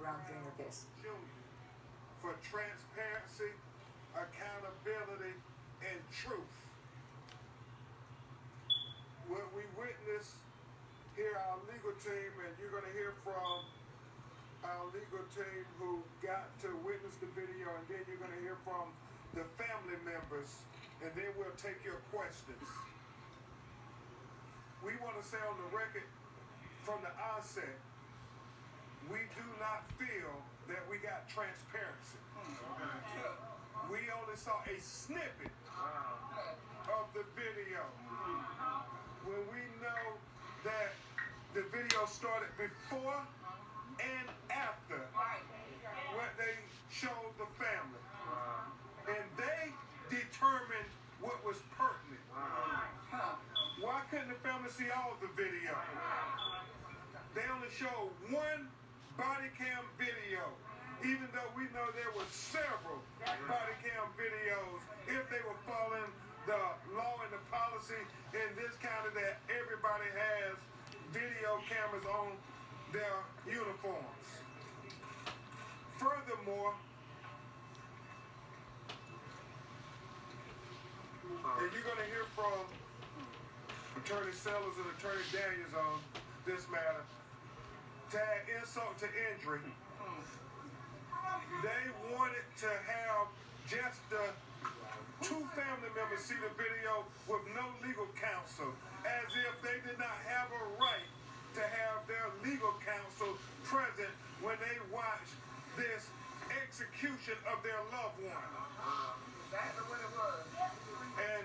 Brown Jr. case. For transparency, accountability, and truth. What we witnessed here, our legal team, and you're going to hear from our legal team who got to witness the video, and then you're going to hear from the family members, and then we'll take your questions. We want to say on the record from the onset, we do not feel that we got transparency. We only saw a snippet of the video. When we know that the video started before and after what they showed the family. And they determined what was pertinent. Why couldn't the family see all of the video? They only showed one body cam video, even though we know there were several body cam videos if they were following the law and the policy in this county that everybody has video cameras on their uniforms. Furthermore, and you're going to hear from Attorney Sellers and Attorney Daniels on this matter, to add insult to injury, they wanted to have just the two family members see the video with no legal counsel, as if they did not have a right to have their legal counsel present when they watched this execution of their loved one. That's what it was. And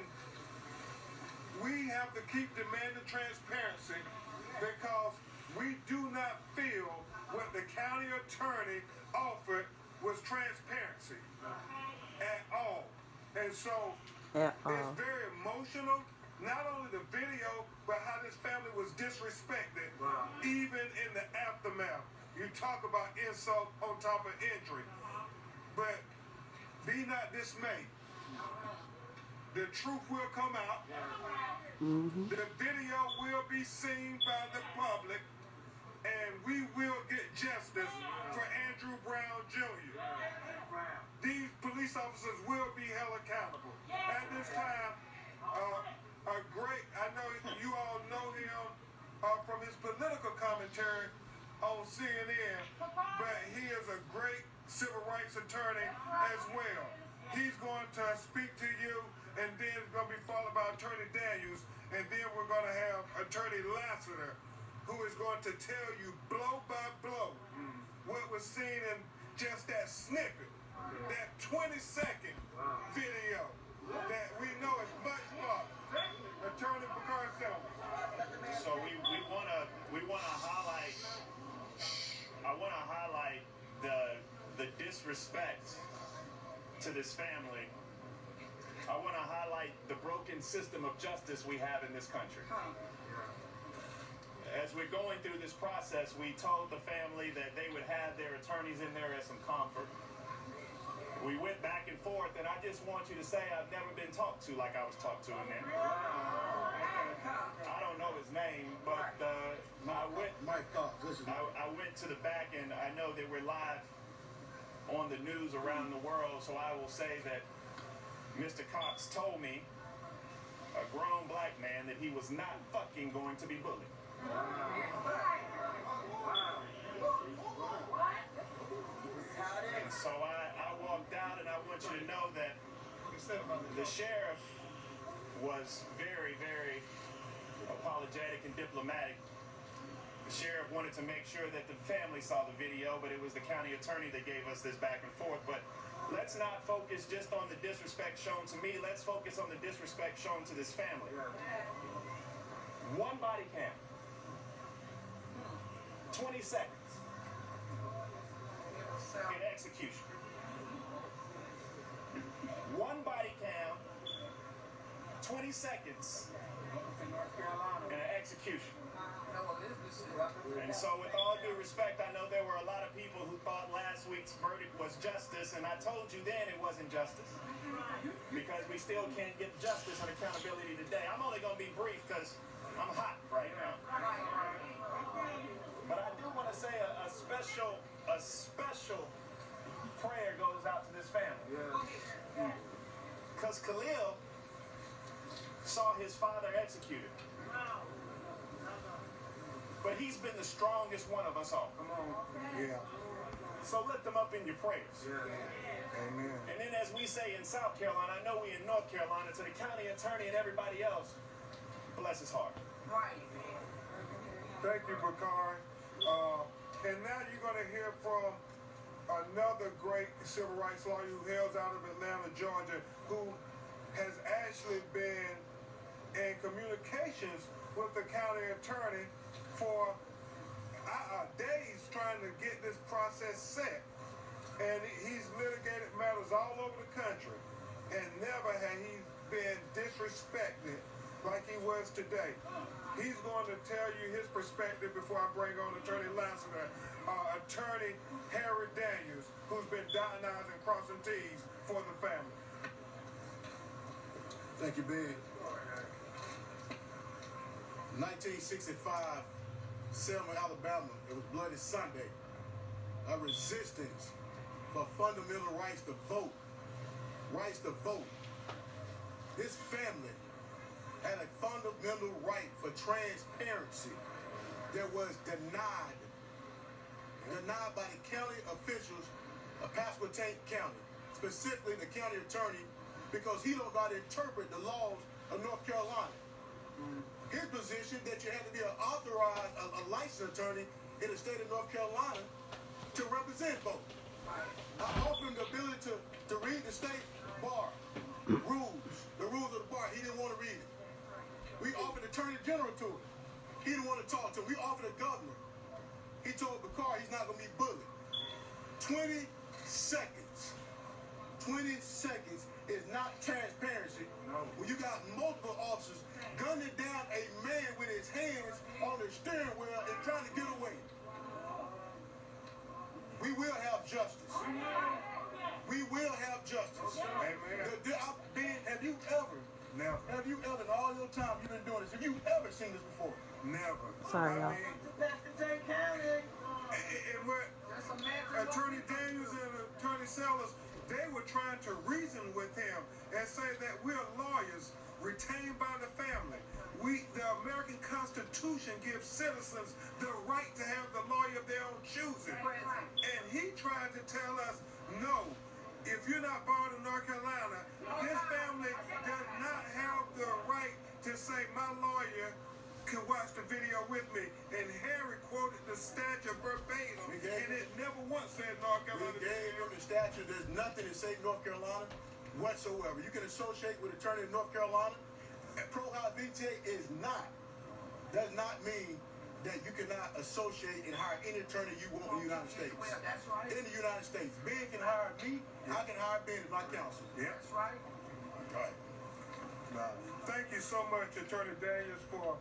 we have to keep demanding transparency because we do not feel what the county attorney offered was transparency at all. And so it's very emotional, not only the video, but how this family was disrespected, even in the aftermath. You talk about insult on top of injury. But be not dismayed. The truth will come out. The video will be seen by the public. And we will get justice for Andrew Brown Jr. These police officers will be held accountable. At this time, I know you all know him from his political commentary on CNN, but he is a great civil rights attorney as well. He's going to speak to you, and then it's going to be followed by Attorney Daniels, and then we're going to have Attorney Lassiter, who is going to tell you blow by blow what was seen in just that snippet, that 20-second video that we know is much more. Attorney Picarcel. So we wanna highlight. I want to highlight the disrespect to this family. I want to highlight the broken system of justice we have in this country. As we're going through this process, we told the family that they would have their attorneys in there as some comfort. We went back and forth, and I just want you to say I've never been talked to like I was talked to in there. I don't know his name, but I went to the back, and I know that we're live on the news around the world, so I will say that Mr. Cox told me, a grown black man, that he was not fucking going to be bullied. And so I walked out, and I want you to know that the sheriff was very, very apologetic and diplomatic. The sheriff wanted to make sure that the family saw the video, but it was the county attorney that gave us this back and forth. But let's not focus just on the disrespect shown to me. Let's focus on the disrespect shown to this family. One body cam. 20 seconds. In execution. One body cam. 20 seconds. In an execution. And so with all due respect, I know there were a lot of people who thought last week's verdict was justice, and I told you then it wasn't justice. Because we still can't get justice and accountability today. I'm only going to be brief because I'm hot right now. But I do want to say a special special prayer goes out to this family. Because Khalil saw his father executed. But he's been the strongest one of us all. Come on. Yeah. So lift them up in your prayers. Amen. And then as we say in South Carolina, I know we in North Carolina, to the county attorney and everybody else, bless his heart. Right. Thank you, Bakari. And now you're going to hear from another great civil rights lawyer who hails out of Atlanta, Georgia, who has actually been in communications with the county attorney for days trying to get this process set. And he's litigated matters all over the country. And never had he been disrespected like he was today. He's going to tell you his perspective before I bring on Attorney Lassiter, Attorney Harry Daniels, who's been dotting I's and crossing T's for the family. Thank you, Big. 1965, Selma, Alabama. It was Bloody Sunday. A resistance for fundamental rights to vote. Rights to vote. This family had a fundamental right for transparency that was denied by the county officials of Pasquotank County, specifically the county attorney, because he don't know how to interpret the laws of North Carolina. His position that you had to be an authorized, a licensed attorney in the state of North Carolina to represent folks. I offered him the ability to read the state bar rules, the rules of the bar. He didn't want to read it. We offered the attorney general to him. He didn't want to talk to him. We offered the governor. He told Bakari he's not going to be bullied. 20 seconds. 20 seconds is not transparency. No. When you got multiple officers gunning down a man with his hands on the steering wheel and trying to get away. We will have justice. We will have justice. Amen. Have you ever, Never. have you ever, in all your time you've been doing this, have you ever seen this before? Never. Sorry, y'all. Pasquotank County. And what That's a man. Attorney Daniels and Attorney Sellers, they were trying to reason with him and say that we're lawyers retained by the family. The American Constitution gives citizens the right to have the lawyer of their own choosing. And he tried to tell us, no, if you're not born in North Carolina, his family does not have the right to say my lawyer can watch the video with me. And Harry quoted the statute verbatim, and it never once said North We Carolina. gave him the statute. There's nothing to say North Carolina whatsoever. You can associate with attorney in North Carolina. Pro-House VTA does not mean that you cannot associate and hire any attorney you want in the United States. Well, that's right. In the United States. Ben can hire me. I can hire Ben as my counsel. Yeah. That's right. Right. Thank you so much, Attorney Daniels, for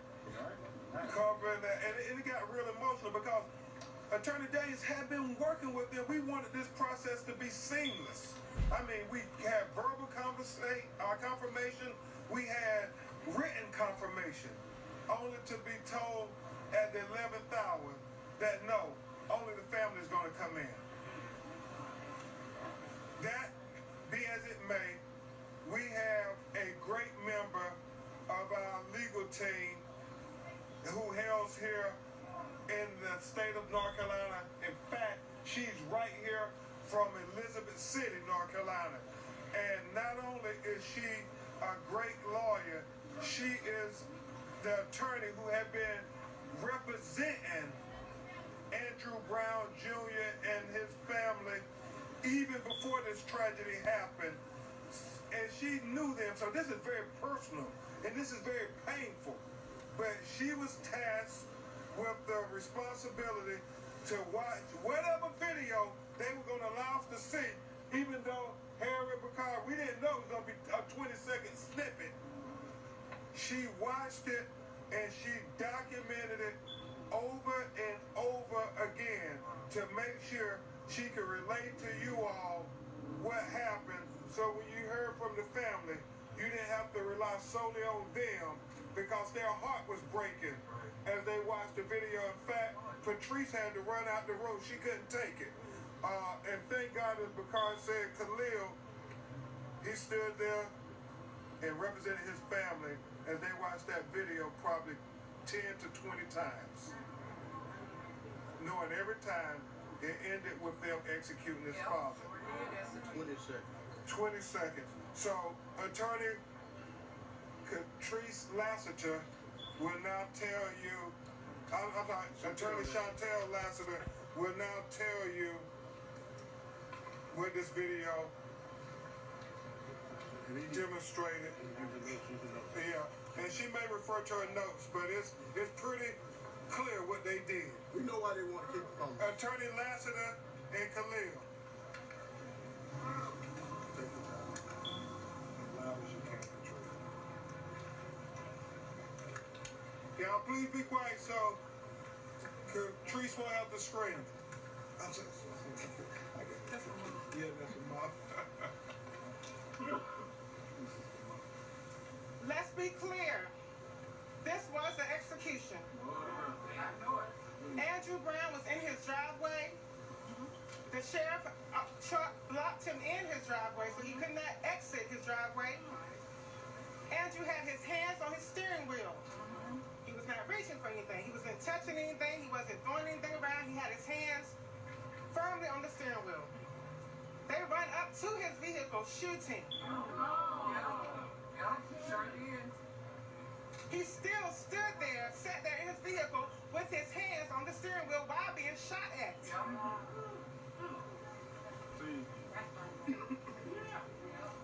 covering that. And it got real emotional because Attorney Daniels had been working with them. We wanted this process to be seamless. I mean, we had verbal confirmation. We had written confirmation, only to be told at the 11th hour that no, only the family is going to come in. That be as it may, we have a great member of our legal team who hails here in the state of North Carolina. In fact, she's right here from Elizabeth City, North Carolina. And not only is she a great lawyer, she is the attorney who had been representing Andrew Brown Jr. and his family even before this tragedy happened. And she knew them, so this is very personal and this is very painful. But she was tasked with the responsibility to watch whatever video they were going to allow us to see, even though Harry Bakari, we didn't know it was going to be a 20-second snippet. She watched it and she documented it over and over again to make sure she could relate to you all what happened. So when you heard from the family, you didn't have to rely solely on them because their heart was breaking as they watched the video. In fact, Patrice had to run out the room. She couldn't take it. And thank God it's because said Khalil, he stood there and represented his family as they watched that video probably 10 to 20 times. Knowing every time it ended with them executing his father. 20 seconds. 20 seconds. So, Attorney Catrice Lassiter will now tell you, Attorney Chantel Lassiter will now tell you what this video demonstrated. Yeah, and she may refer to her notes, but it's pretty clear what they did. We know why they want to keep it from us. Attorney Lassiter and Khalil. Y'all please be quiet so Catrice won't have to scream. I'm sorry. Yeah, that's a mom. Let's be clear. This was an execution. Andrew Brown was in his driveway. The sheriff truck blocked him in his driveway, so he could not exit his driveway. Andrew had his hands on his steering wheel. He was not reaching for anything. He wasn't touching anything. He wasn't throwing anything around. He had his hands firmly on the steering wheel. They run up to his vehicle shooting. He still stood there, sat there in his vehicle with his hands on the steering wheel while being shot at.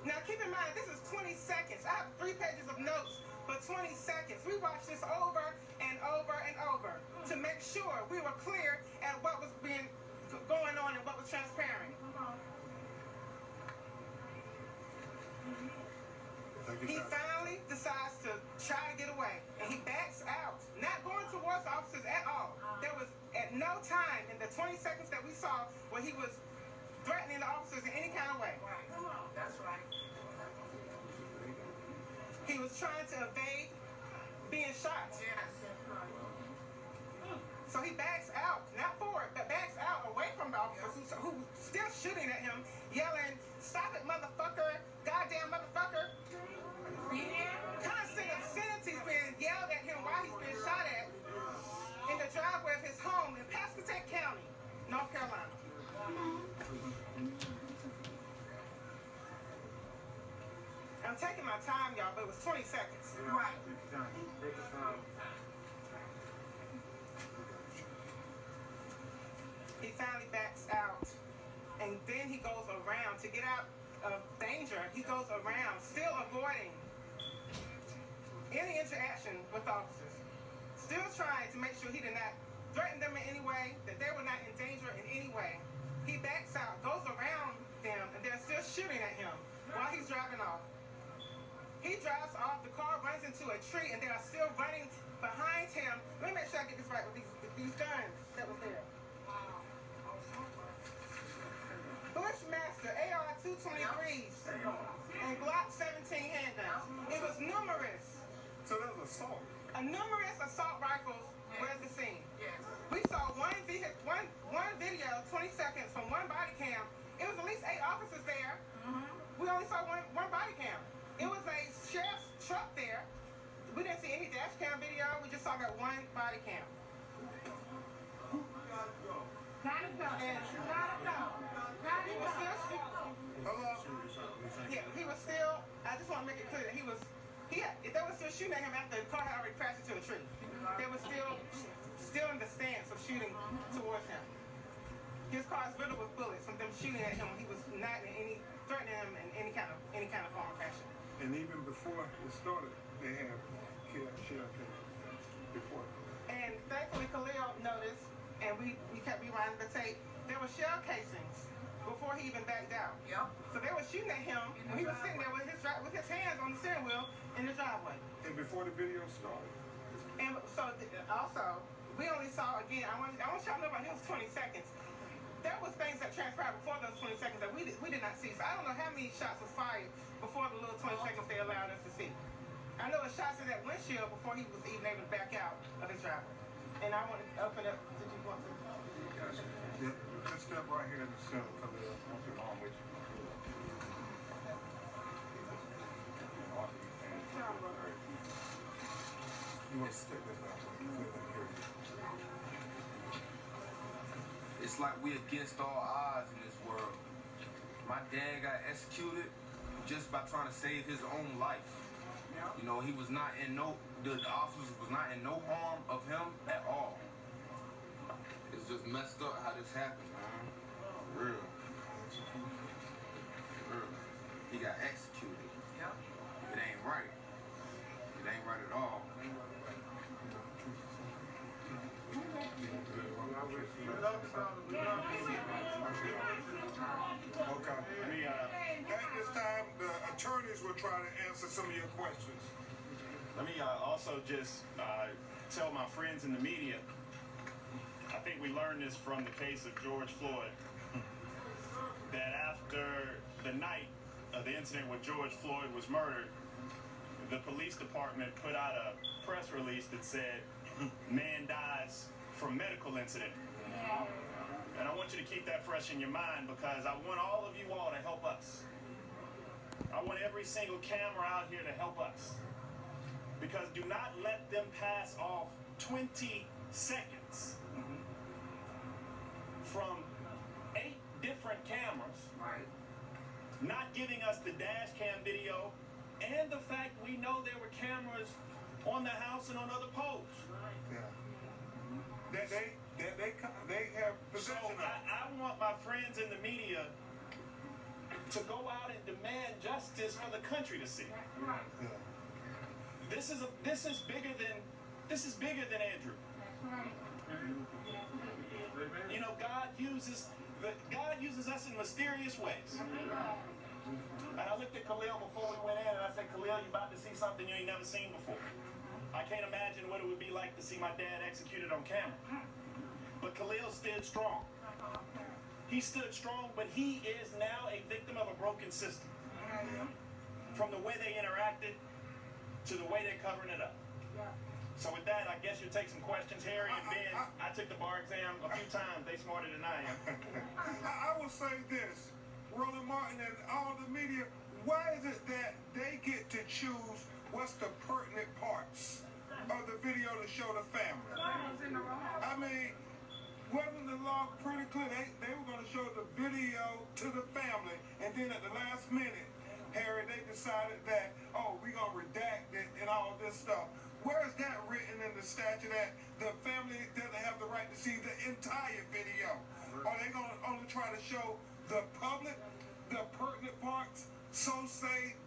Now keep in mind, this is 20 seconds. I have 3 pages of notes for 20 seconds. We watched this over and over and over to make sure we were clear at what was going on and what was transparent. He finally decides to try to get away, and he backs out, not going towards the officers at all. There was at no time in the 20 seconds that we saw where he was threatening the officers in any kind of way. That's right. He was trying to evade being shot. Yes. So he backs out, not forward, but backs out away from the officers who still shooting at him, yelling, "Stop it, motherfucker! Goddamn motherfucker!" Constant obscenities being yelled at him while he's being shot at in the driveway of his home in Pasquotank County, North Carolina. I'm taking my time, y'all, but it was 20 seconds. Right. He finally backs out, and then he goes around to get out of danger. He goes around, still avoiding any interaction with officers, still trying to make sure he did not threaten them in any way, that they were not in danger in any way. He backs out, goes around them, and they're still shooting at him while he's driving off. He drives off, the car runs into a tree, and they are still running behind him. Let me make sure I get this right with these guns that was there. Bushmaster AR-223s and Glock 17 handguns. It was numerous. So that was assault. Numerous assault rifles were at the scene. Yes. We saw one video, 20 seconds from one body cam. It was at least 8 officers there. We only saw one body cam. It was a sheriff's truck there. We didn't see any dash cam video. We just saw that one body cam. Gotta go. He was still shooting. Hello? Yeah, he was still. I just want to make it clear that they were still shooting at him after the car had already crashed into a tree. They were still in the stance of shooting towards him. His car is riddled with bullets from them shooting at him. He was not threatening him in any kind of form or fashion. And even before it started, they have killed sheriff before. And thankfully, Khalil noticed, and we kept rewinding the tape. There were shell casings before he even backed out. Yep. So they were shooting at him when he was sitting there with his hands on the steering wheel in the driveway. And before the video started. And so also, we only saw, again, I want y'all to know about those 20 seconds. There was things that transpired before those 20 seconds that we did not see. So I don't know how many shots was fired before the little 20 seconds they allowed us to see. I know it shots in that windshield before he was even able to back out of his driveway. And I want to open up, did you want to? Yeah. Just step right here in the center, Khalil. What's wrong with you? You want to take this out so you can hear you. It's like we against all odds in this world. My dad got executed just by trying to save his own life. You know, he was not in the officers was not in no harm of him at all. It's just messed up how this happened, man. For real. For real. He got executed. It ain't right. It ain't right at all. Okay. At this time, the attorneys will try to answer some of your questions. Let me also just tell my friends in the media, I think we learned this from the case of George Floyd, that after the night of the incident where George Floyd was murdered, the police department put out a press release that said, man dies from medical incident. And I want you to keep that fresh in your mind because I want all of you all to help us. I want every single camera out here to help us. Because do not let them pass off 20 seconds from 8 different cameras, not giving us the dash cam video and the fact we know there were cameras on the house and on other posts. That they have So possession of. I want my friends in the media to go out and demand justice for the country to see. This is bigger than Andrew. You know, God uses us in mysterious ways. And I looked at Khalil before we went in and I said, Khalil, you're about to see something you ain't never seen before. I can't imagine what it would be like to see my dad executed on camera. But Khalil stood strong. He stood strong, but he is now a victim of a broken system. From the way they interacted to the way they're covering it up. So with that, I guess you'll take some questions. Harry and Ben, I took the bar exam a few times. They smarter than I am. I will say this, Roland Martin and all the media, why is it that they get to choose what's the pertinent parts of the video to show the family? I mean, wasn't the law pretty clear? They were going to show the video to the family, and then at the last minute, Harry, they decided that, oh, we're going to redact it and all this stuff. Where is that written in the statute that the family doesn't have the right to see the entire video? Are they going to only try to show the public the pertinent parts? So say